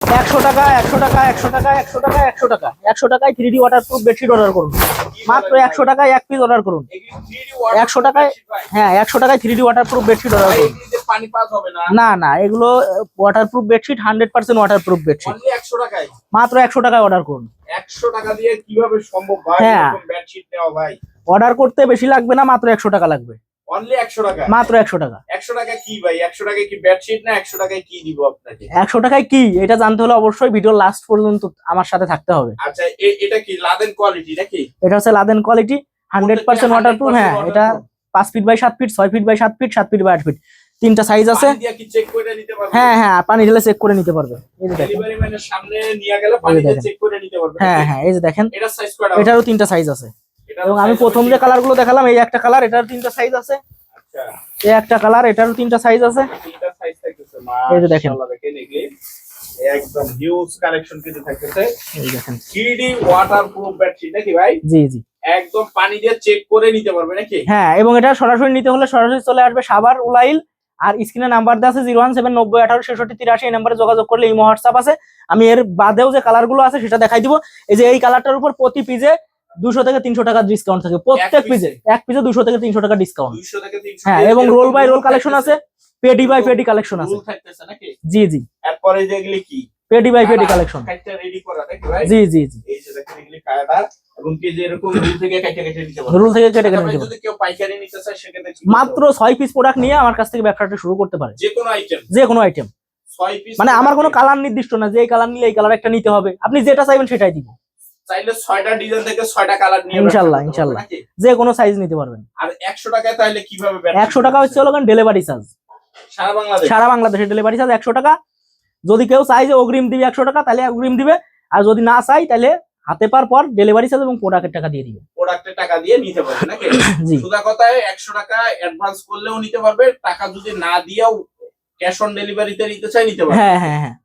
100 টাকা 100 টাকা 100 টাকা 100 টাকা 100 টাকা 100 টাকায় 3D ওয়াটারপ্রুফ বেডশিট অর্ডার করুন। মাত্র 100 টাকায় এক পিস অর্ডার করুন। 100 টাকায়, হ্যাঁ 100 টাকায় 3D ওয়াটারপ্রুফ বেডশিট অর্ডার করুন। পানি পাস হবে না? না না, এগুলো waterproof bedsheet, 100% waterproof bedsheet. Only 100 টাকায়, মাত্র 100 টাকায় অর্ডার করুন। 100 টাকা দিয়ে কিভাবে সম্ভব ভাই এরকম বেডশিট নেওয়া ভাই? অর্ডার করতে বেশি লাগবে না, মাত্র 100 টাকা লাগবে। অনলি 100 টাকা, মাত্র 100 টাকা। 100 টাকা কি ভাই? 100 টাকায় কি বেডশিট না 100 টাকায় কি দিব আপনাকে? 100 টাকায় কি এটা জানতে হলে অবশ্যই ভিডিও লাস্ট পর্যন্ত আমার সাথে থাকতে হবে। আচ্ছা এটা কি লাদেন কোয়ালিটি নাকি? এটা হচ্ছে লাদেন কোয়ালিটি, 100% ওয়াটারপ্রুফ। হ্যাঁ, এটা 5 feet by 7 feet, 6 feet by 7 feet, 7 feet by 8 feet, তিনটা সাইজ আছে। পানি দিয়ে কি চেক করে নিতে পারবে? হ্যাঁ হ্যাঁ, পানি ঢেলে চেক করে নিতে পারবে। এই যে দেখেন, ডেলিভারি ম্যানের সামনে নিয়ে গেলে পানি দিয়ে চেক করে নিতে পারবে। হ্যাঁ হ্যাঁ, এই যে দেখেন, এটা সাইজ কয়টা? এটারও তিনটা সাইজ আছে। এবং আমি প্রথম যে কালার গুলো দেখালাম, এই একটা কালার, এটার তিনটা সাইজ আছে। আচ্ছা, এই একটা কালার, এটারও তিনটা সাইজ আছে। তিনটা সাইজ থাকতেছে। এই যে দেখেন, মাশাআল্লাহ, দেখেন এগুলি একদম হিউজ কালেকশন কিন্তু থাকতেছে। এই দেখেন 3D ওয়াটারপ্রুফ বেডশিট নাকি ভাই? জি জি, একদম পানি দিয়ে চেক করে নিতে পারবে নাকি? হ্যাঁ। এবং এটা সরাসরি নিতে হলে সরাসরি চলে আসবে সাভার উলাইল। আর স্ক্রিনে নাম্বার দেওয়া আছে 01790186683, এই নাম্বারে যোগাযোগ করলে ইমো হোয়াটসঅ্যাপ আছে। আমি এর বাদেও যে কালার গুলো আছে সেটা দেখাই দিব। এই যে এই কালারটার উপর প্রতি পিজে 200 থেকে 300 টাকা ডিসকাউন্ট থাকে। প্রত্যেক পিজে, এক পিজে 200 থেকে 300 টাকা ডিসকাউন্ট। 200 থেকে 300। হ্যাঁ, এবং রোল বাই রোল কালেকশন আছে, পেডি বাই পেডি কালেকশন আছে। রোল থাকতেছে নাকি? জি জি, এরপরে যে এগুলি কি? পেডি বাই পেডি কালেকশন। কাটটা রেডি করা নাকি ভাই? জি জি জি, এই যে দেখেন এগুলি কাটা, এবং কি যে এরকম রুল থেকে কেটে কেটে নিতে পারবে। রোল থেকে কেটে কেটে নিতে যদি পারবে। কেউ পাইকারি নিতে চায় সেক্ষেত্রে কি? মাত্র 6 পিস প্রোডাক্ট নিয়ে আমার কাছ থেকে ব্যবসাটা শুরু করতে পারে। যে কোনো আইটেম, যে কোনো আইটেম, 6 পিস। মানে আমার কোনো কালার নির্দিষ্ট না যে এই কালার নিলে এই কালার একটা নিতে হবে। আপনি যেটা চাইবেন সেটাই দিব। চাইলে 6টা ডিজাইন থেকে 6টা কালার নিয়ে ইনশাআল্লাহ ইনশাআল্লাহ, যে কোনো সাইজ নিতে পারবেন। আর 100 টাকায় তাহলে কিভাবে? 100 টাকা হচ্ছে হলো ডেলিভারি চার্জ। সারা বাংলাদেশ, সারা বাংলাদেশে ডেলিভারি চার্জ 100 টাকা। যদি কেউ চাই যে অগ্রিম দিবে 100 টাকা, তাহলে অগ্রিম দিবে। আর যদি না চাই তাহলে হাতে পার পর ডেলিভারি চার্জ এবং প্রোডাক্টের টাকা দিয়ে দিবে। প্রোডাক্টের টাকা দিয়ে নিতে পারবে নাকি? জি, সুদা কথায় 100 টাকা অ্যাডভান্স করলেও নিতে পারবে, টাকা যদি না দিয়েও ক্যাশ অন ডেলিভারিতে নিতে চাই নিতে পারবে। হ্যাঁ হ্যাঁ হ্যাঁ।